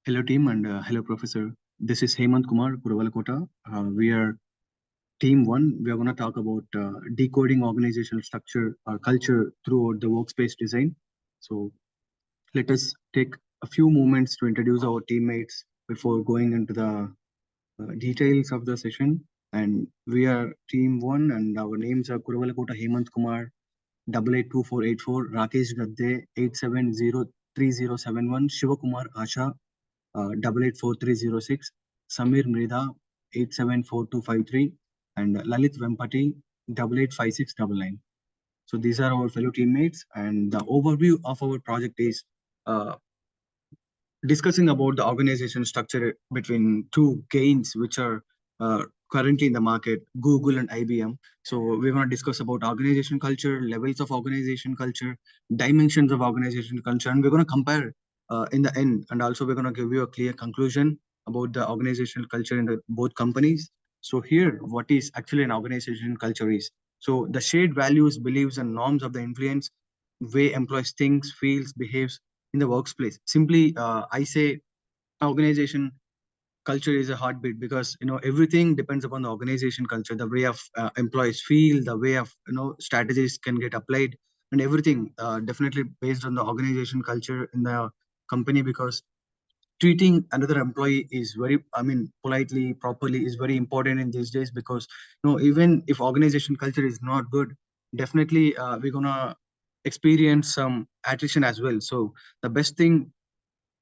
Hello team and hello professor. This is Hemant Kumar Kuruvalakota. We are team one. We are going to talk about decoding organizational structure or culture throughout the workspace design. So let us take a few moments to introduce our teammates before going into the details of the session. And we are team one and our names are Kuruvalakota Hemant Kumar 882484, Rakesh Gadde 870307, Shivakumar Asha 884306, Samir Mrida 874253, and Lalit Vempati 885699. So these are our fellow teammates, and the overview of our project is uh, discussing about the organization structure between two gains which are currently in the market, Google and IBM. So we're going to discuss about organization culture, levels of organization culture, dimensions of organization culture, and we're going to compare in the end, and also we're going to give you a clear conclusion about the organizational culture in the both companies. So here, what is actually an organization culture is, so the shared values, beliefs, and norms of the influence way employees thinks, feels, behaves in the workplace. Simply, I say organization culture is a heartbeat because everything depends upon the organization culture, the way of employees feel, the way of strategies can get applied, and everything definitely based on the organization culture in the company. Because treating another employee is very, I mean, politely, properly is very important in these days. Because even if organization culture is not good, definitely we're gonna experience some attrition as well. So the best thing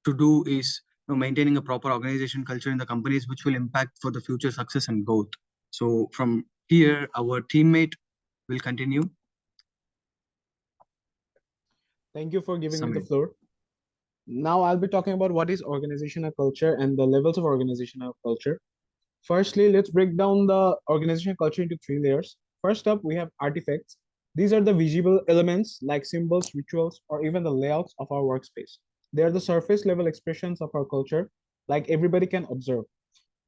to do is maintaining a proper organization culture in the companies, which will impact for the future success and growth. So from here, our teammate will continue. Thank you for giving me the Samir. floor. Now I'll be talking about what is organizational culture and the levels of organizational culture. Firstly, let's break down the organizational culture into three layers. First up, we have artifacts. These are the visible elements like symbols, rituals, or even the layouts of our workspace. They are the surface level expressions of our culture, like everybody can observe.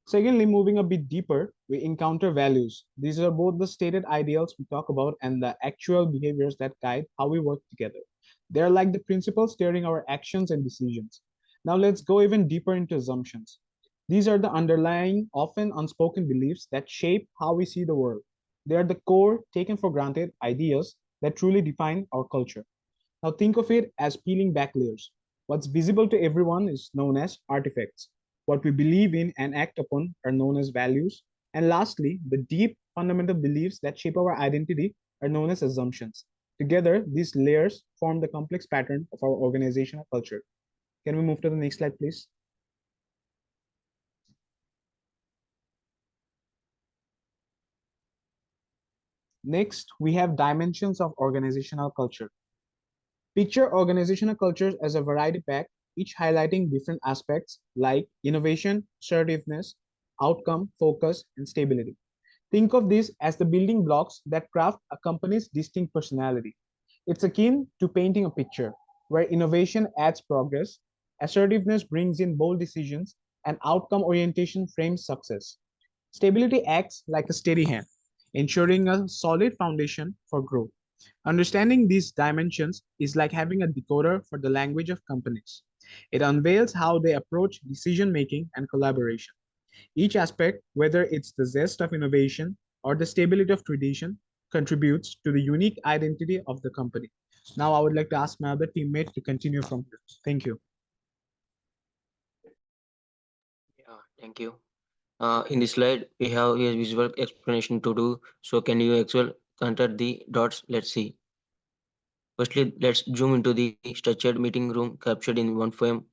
Secondly, moving a bit deeper, we encounter values. These are both the stated ideals we talk about and the actual behaviors that guide how we work together. They are like the principles steering our actions and decisions. Now let's go even deeper into assumptions. These are the underlying, often unspoken beliefs that shape how we see the world. They are the core, taken for granted ideas that truly define our culture. Now think of it as peeling back layers. What's visible to everyone is known as artifacts. What we believe in and act upon are known as values. And lastly, the deep fundamental beliefs that shape our identity are known as assumptions. Together, these layers form the complex pattern of our organizational culture. Can we move to the next slide, please? Next, we have dimensions of organizational culture. Picture organizational cultures as a variety pack, each highlighting different aspects like innovation, assertiveness, outcome, focus, and stability. Think of these as the building blocks that craft a company's distinct personality. It's akin to painting a picture, where innovation adds progress, assertiveness brings in bold decisions, and outcome orientation frames success. Stability acts like a steady hand, ensuring a solid foundation for growth. Understanding these dimensions is like having a decoder for the language of companies. It unveils how they approach decision making and collaboration. Each aspect, whether it's the zest of innovation or the stability of tradition, contributes to the unique identity of the company. Now, I would like to ask my other teammate to continue from here. Thank you. Yeah, thank you. In this slide, we have a visual explanation to do. So can you actually connect the dots? Let's see. Firstly, let's zoom into the structured meeting room captured in one frame.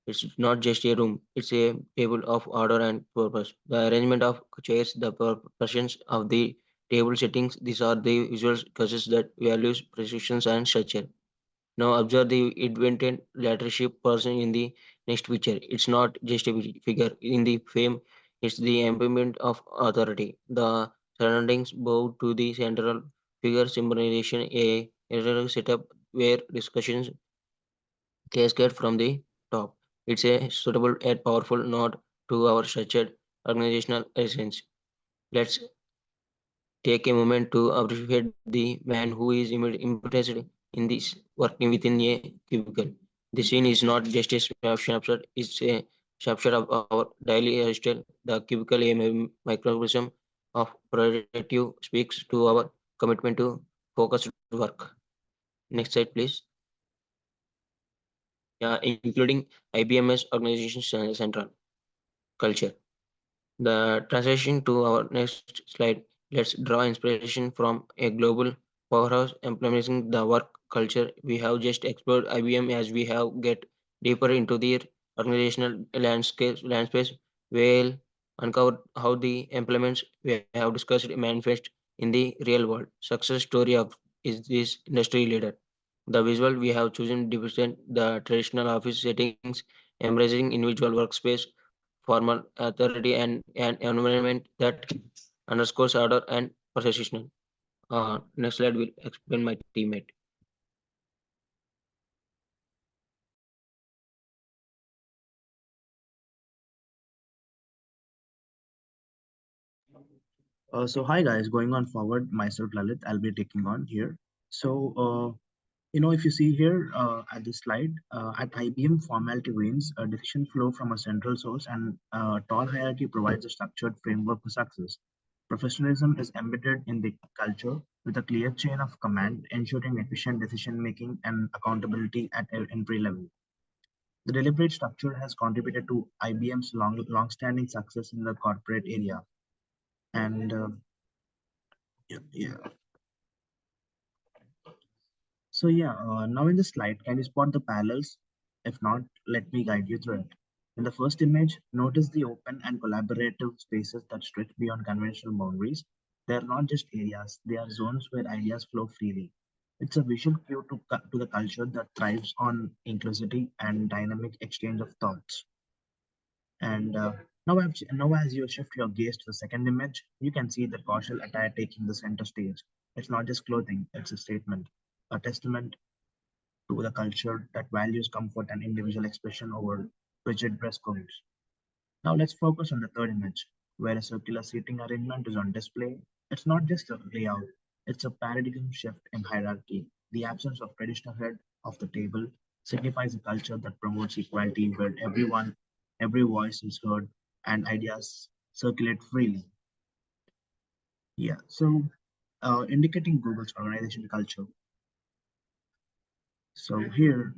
It's not just a room, it's a table of order and purpose. The arrangement of chairs, the proportions of the table settings, these are the visual causes that values, precision, and structure. Now observe the invented leadership person in the next picture. It's not just a figure in the frame, it's the embodiment of authority. The surroundings bow to the central figure symbolization, a hierarchical setup where discussions cascade from the top. It's a suitable yet powerful nod to our structured organizational essence. Let's take a moment to appreciate the man who is impressed in this working within a cubicle. The scene is not just a snapshot, it's a snapshot of our daily lifestyle. The cubicle a microcosm of productive speaks to our commitment to focused work. Next slide, please. Yeah, including IBM's organization central culture. The transition to our next slide, let's draw inspiration from a global powerhouse implementing the work culture. We have just explored IBM as we have get deeper into their organizational landscape. We'll uncover how the implements we have discussed manifest in the real world. Success story of is this industry leader. The visual we have chosen represent the traditional office settings, embracing individual workspace formal authority and an environment that underscores order and precision. Next slide will explain my teammate. So hi guys, going on forward, myself Lalit, I'll be taking on here. So if you see here at this slide, at IBM, formality wins, a decision flow from a central source, and tall hierarchy provides a structured framework for success. Professionalism is embedded in the culture with a clear chain of command, ensuring efficient decision making and accountability at every level. The deliberate structure has contributed to IBM's long-standing success in the corporate area. And yeah. So yeah, now in the slide, can you spot the parallels? If not, let me guide you through it. In the first image, notice the open and collaborative spaces that stretch beyond conventional boundaries. They are not just areas, they are zones where ideas flow freely. It's a visual cue to the culture that thrives on inclusivity and dynamic exchange of thoughts. And now as you shift your gaze to the second image, you can see the casual attire taking the center stage. It's not just clothing, it's a statement, a testament to the culture that values comfort and individual expression over rigid dress codes. Now let's focus on the third image, where a circular seating arrangement is on display. It's not just a layout, it's a paradigm shift in hierarchy. The absence of traditional head of the table signifies a culture that promotes equality where every voice is heard and ideas circulate freely. Yeah, so indicating Google's organization culture. So here,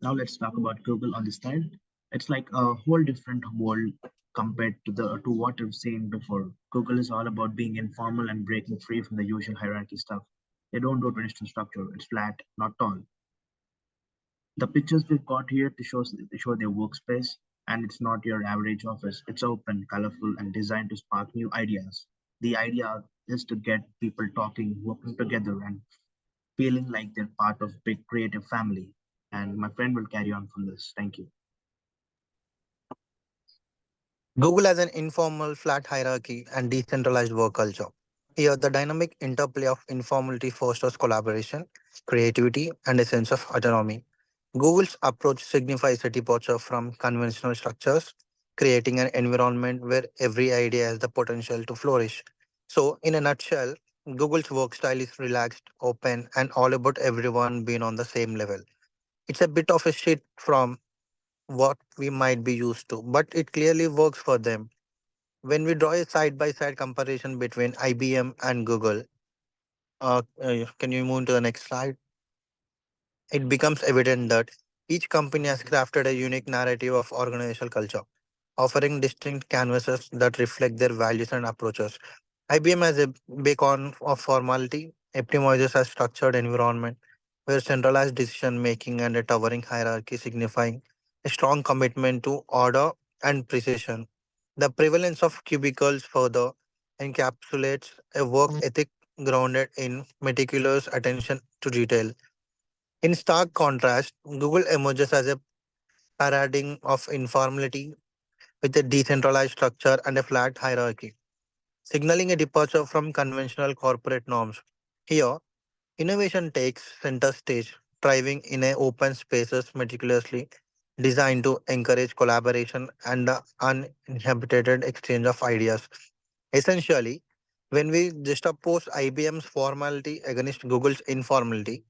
now let's talk about Google on this slide. It's like a whole different world compared to what we've seen before. Google is all about being informal and breaking free from the usual hierarchy stuff. They don't do traditional structure. It's flat, not tall. The pictures we've got here to show their workspace, and it's not your average office. It's open, colorful, and designed to spark new ideas. The idea is to get people talking, working together, and feeling like they're part of big creative family. And my friend will carry on from this. Thank you. Google has an informal, flat hierarchy and decentralized work culture. Here, the dynamic interplay of informality fosters collaboration, creativity, and a sense of autonomy. Google's approach signifies a departure from conventional structures, creating an environment where every idea has the potential to flourish. So, in a nutshell, Google's work style is relaxed, open, and all about everyone being on the same level. It's a bit of a shift from what we might be used to, but it clearly works for them. When we draw a side by side comparison between IBM and Google, can you move to the next slide? It becomes evident that each company has crafted a unique narrative of organizational culture, offering distinct canvases that reflect their values and approaches. IBM has a beacon of formality, optimizes a structured environment where centralized decision making and a towering hierarchy signifying a strong commitment to order and precision. The prevalence of cubicles further encapsulates a work ethic grounded in meticulous attention to detail. In stark contrast, Google emerges as a paradigm of informality with a decentralized structure and a flat hierarchy, signaling a departure from conventional corporate norms. Here, innovation takes center stage, thriving in a open spaces meticulously designed to encourage collaboration and the uninhibited exchange of ideas. Essentially, when we juxtapose IBM's formality against Google's informality,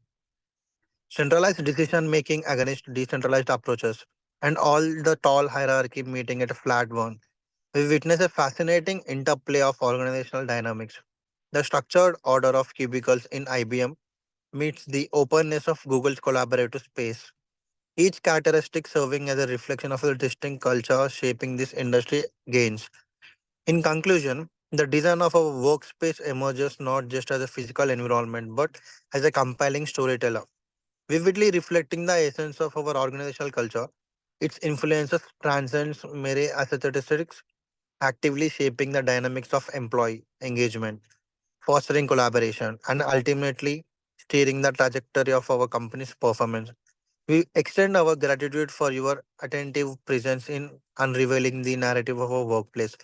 centralized decision making against decentralized approaches, and all the tall hierarchy meeting at a flat one. We witness a fascinating interplay of organizational dynamics. The structured order of cubicles in IBM meets the openness of Google's collaborative space, each characteristic serving as a reflection of the distinct culture shaping this industry gains. In conclusion, the design of our workspace emerges not just as a physical environment but as a compelling storyteller, vividly reflecting the essence of our organizational culture. Its influences transcends mere aesthetics, actively shaping the dynamics of employee engagement, fostering collaboration, and ultimately steering the trajectory of our company's performance. We extend our gratitude for your attentive presence in unrevealing the narrative of our workplace.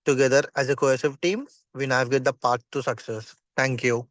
Together, as a cohesive team, we navigate the path to success. Thank you.